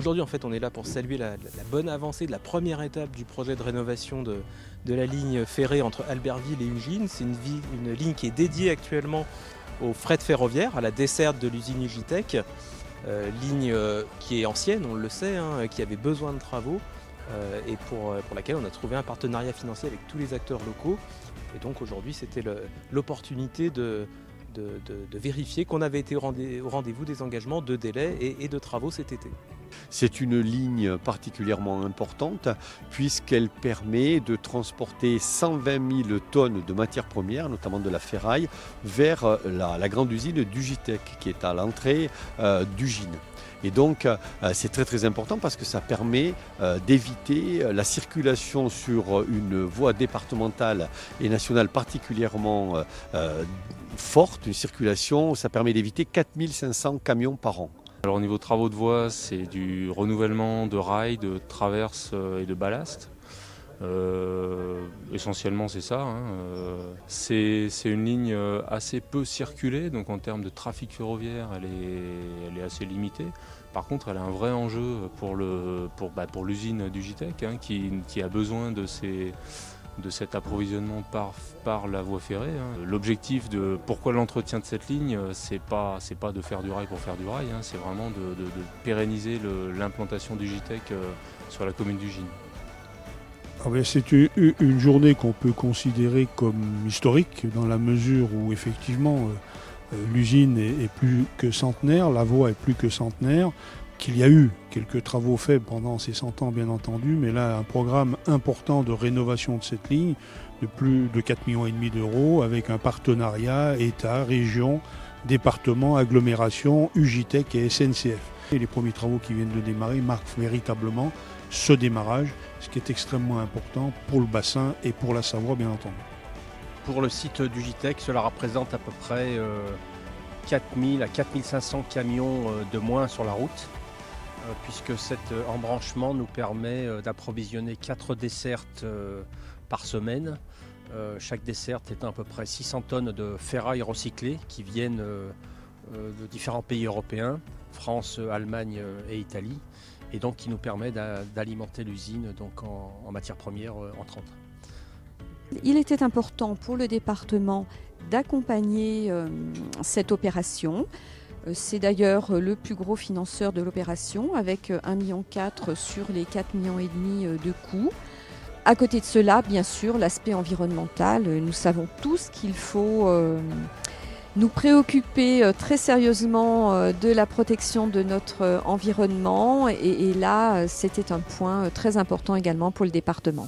Aujourd'hui, en fait, on est là pour saluer la bonne avancée de la première étape du projet de rénovation de la ligne ferrée entre Albertville et Ugine. C'est une ligne qui est dédiée actuellement au fret ferroviaire, à la desserte de l'usine Ugitech. Ligne qui est ancienne, on le sait, qui avait besoin de travaux et pour laquelle on a trouvé un partenariat financier avec tous les acteurs locaux. Et donc aujourd'hui, c'était l'opportunité de vérifier qu'on avait été au rendez-vous des engagements de délai et de travaux cet été. C'est une ligne particulièrement importante puisqu'elle permet de transporter 120 000 tonnes de matières premières, notamment de la ferraille, vers la grande usine d'Ugitech qui est à l'entrée d'Ugine. Et donc c'est très important parce que ça permet d'éviter la circulation sur une voie départementale et nationale particulièrement forte, une circulation, ça permet d'éviter 4500 camions par an. Alors au niveau travaux de voie, c'est du renouvellement de rails, de traverses et de ballast. Essentiellement c'est ça. C'est une ligne assez peu circulée, donc en termes de trafic ferroviaire elle est assez limitée. Par contre elle a un vrai enjeu pour l'usine d'Ugitech qui a besoin de cet approvisionnement par la voie ferrée. L'objectif de pourquoi l'entretien de cette ligne, c'est pas de faire du rail pour faire du rail, c'est vraiment de pérenniser l'implantation d'Ugitech sur la commune d'Ugine. C'est une journée qu'on peut considérer comme historique dans la mesure où effectivement l'usine est plus que centenaire, la voie est plus que centenaire, qu'il y a eu quelques travaux faits pendant ces 100 ans bien entendu, mais là un programme important de rénovation de cette ligne de plus de 4,5 millions d'euros avec un partenariat État, région, département, agglomération, Ugitech et SNCF. Et les premiers travaux qui viennent de démarrer marquent véritablement ce démarrage, ce qui est extrêmement important pour le bassin et pour la Savoie bien entendu. Pour le site d'Ugitech, cela représente à peu près 4000 à 4500 camions de moins sur la route, puisque cet embranchement nous permet d'approvisionner 4 dessertes par semaine. Chaque desserte étant à peu près 600 tonnes de ferraille recyclée qui viennent de différents pays européens, France, Allemagne et Italie, et donc qui nous permet d'alimenter l'usine donc en matières premières entrantes. Il était important pour le département d'accompagner cette opération. C'est d'ailleurs le plus gros financeur de l'opération avec 1,4 million sur les 4,5 millions de coûts. À côté de cela, bien sûr, l'aspect environnemental. Nous savons tous qu'il faut nous préoccuper très sérieusement de la protection de notre environnement et là, c'était un point très important également pour le département.